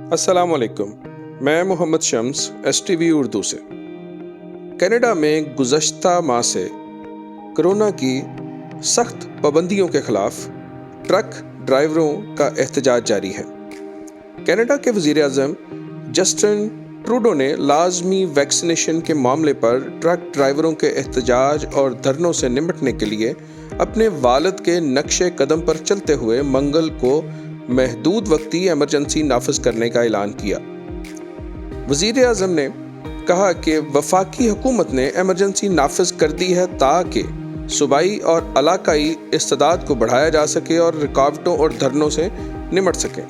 अस्सलाम वालेकुम। मैं मोहम्मद शम्स STV उर्दू से। कनाडा में गुज़श्ता माह से कोरोना की सख्त पाबंदियों के ख़िलाफ़ ट्रक ड्राइवरों का एहतजाज जारी है। कनाडा के वज़ीर आज़म जस्टिन ट्रूडो ने लाज़मी वैक्सीनेशन के मामले पर ट्रक ड्राइवरों के एहतजाज और धरनों से निपटने के लिए अपने वालिद के नक्शे कदम पर चलते हुए मंगल को महदूद वक्ती एमरजेंसी नाफिज करने का ऐलान किया। वज़ीर आज़म ने कहा कि वफाकी हुकूमत ने एमरजेंसी नाफिज कर दी है ताकि सूबाई और इलाकाई इस्तेदाद को बढ़ाया जा सके और रुकावटों और धरनों से निपट सके।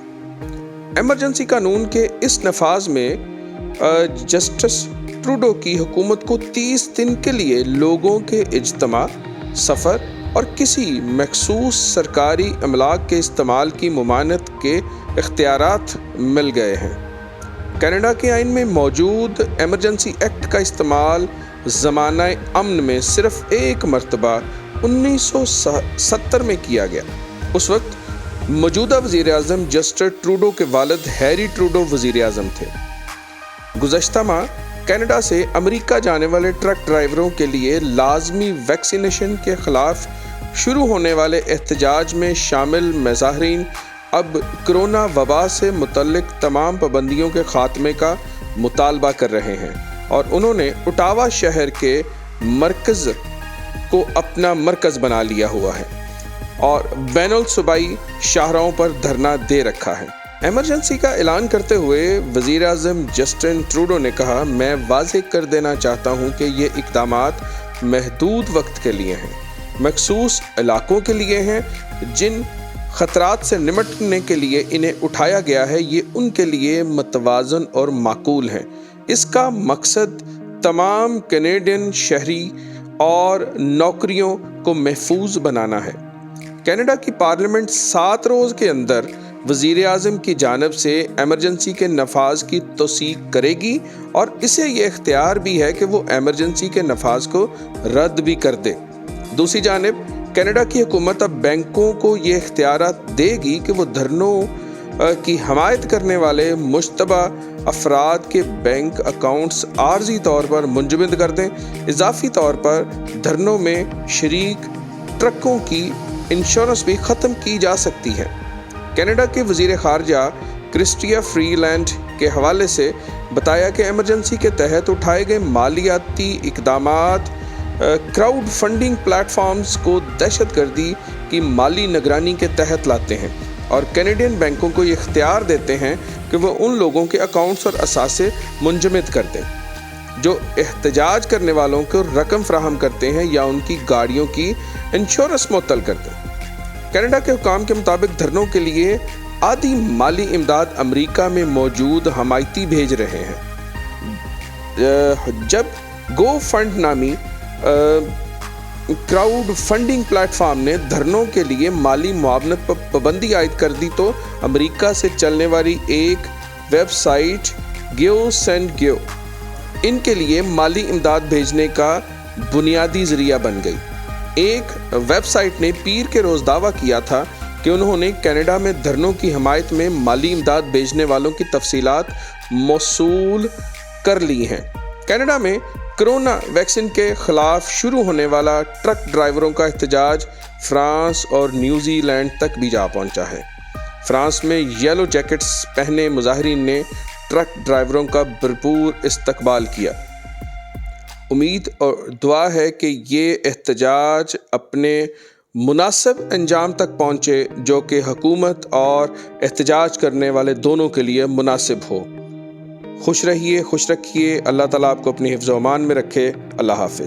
एमरजेंसी कानून के इस नफाज में जस्टिस ट्रूडो की हुकूमत को 30 दिन के लिए लोगों के इज्तिमा, सफ़र और किसी मखसूस सरकारी अमलाक के इस्तेमाल की मुमानत के इख्तियारात मिल गए हैं। कनाडा के आइन में मौजूद एमरजेंसी एक्ट का इस्तेमाल ज़माना अमन में सिर्फ एक मरतबा 1970 में किया गया। उस वक्त मौजूदा वज़ीर आज़म जस्टिन ट्रूडो के वालिद हैरी ट्रूडो वज़ीर आज़म थे। गुज़श्ता माह कनाडा से अमेरिका जाने वाले ट्रक ड्राइवरों के लिए लाजमी वैक्सीनेशन के ख़िलाफ़ शुरू होने वाले एहतजाज में शामिल मुज़ाहिरीन अब कोरोना वबा से मुतल्लिक तमाम पाबंदियों के ख़ात्मे का मुतालबा कर रहे हैं और उन्होंने ओटावा शहर के मरकज़ को अपना मरकज़ बना लिया हुआ है और बैनुल सूबाई शाहराहों पर धरना दे रखा है। एमरजेंसी का ऐलान करते हुए वज़ीर आज़म जस्टिन ट्रूडो ने कहा, मैं वाज़ेह कर देना चाहता हूँ कि ये इक़दामात महदूद वक्त के लिए हैं, मखसूस इलाकों के लिए हैं। जिन ख़तरात से निपटने के लिए इन्हें उठाया गया है ये उनके लिए मतवाज़न और माकूल हैं। इसका मकसद तमाम कैनेडियन शहरी और नौकरियों को महफूज बनाना है। कनाडा की पार्लियामेंट 7 रोज़ के अंदर वज़ीर आज़म की जानिब से एमरजेंसी के नफाज की तौसीक करेगी और इसे ये इख्तियार भी है कि वो एमरजेंसी के नफाज को रद्द भी कर दे। दूसरी जानिब कनाडा की हुकूमत अब बैंकों को ये इख्तियारात देगी कि वो धरनों की हमायत करने वाले मुश्तबा अफराद के बैंक अकाउंट्स आर्जी तौर पर मुंजमद कर दें। इजाफी तौर पर धरनों में शरीक ट्रकों की इंश्योरेंस भी ख़त्म की जा सकती है। कनाडा के वज़ीर ख़ारजा क्रिस्टिया फ्रीलैंड के हवाले से बताया कि एमरजेंसी के तहत उठाए गए मालियाती इक़दामात क्राउड फंडिंग प्लेटफॉर्म्स को दहशतगर्दी की माली निगरानी के तहत लाते हैं और कैनेडियन बैंकों को ये इख्तियार देते हैं कि वो उन लोगों के अकाउंट्स और असासे मुंजमद कर दें जो एहतजाज करने वालों को रकम फराहम करते हैं या उनकी गाड़ियों की इंश्योरेंस मुअत्तल कर दें। कनाडा के हुकाम के मुताबिक धरनों के लिए आधी माली इमदाद अमेरिका में मौजूद हमायती भेज रहे हैं। जब गो फंड नामी क्राउड फंडिंग प्लेटफॉर्म ने धरनों के लिए माली मुआवनत पर पाबंदी आयद कर दी तो अमेरिका से चलने वाली एक वेबसाइट गिव सेंड गिव इनके लिए माली इमदाद भेजने का बुनियादी ज़रिया बन गई। एक वेबसाइट ने पीर के रोज़ दावा किया था कि उन्होंने कनाडा में धरनों की हमायत में माली इमदाद भेजने वालों की तफसीलात मौसूल कर ली हैं। कनाडा में कोरोना वैक्सीन के ख़िलाफ़ शुरू होने वाला ट्रक ड्राइवरों का एहतजाज फ्रांस और न्यूजीलैंड तक भी जा पहुंचा है। फ्रांस में येलो जैकेट्स पहने मुज़ाहिरीन ने ट्रक ड्राइवरों का भरपूर इस्तकबाल किया। उम्मीद और दुआ है कि ये एहतजाज अपने मुनासिब अंजाम तक पहुँचे जो कि हुकूमत और एहतजाज करने वाले दोनों के लिए मुनासिब हो। खुश रहिए, खुश रखिए। अल्लाह ताला आपको अपनी हिफ्ज़ व अमान में रखे। अल्लाह हाफ़िज़।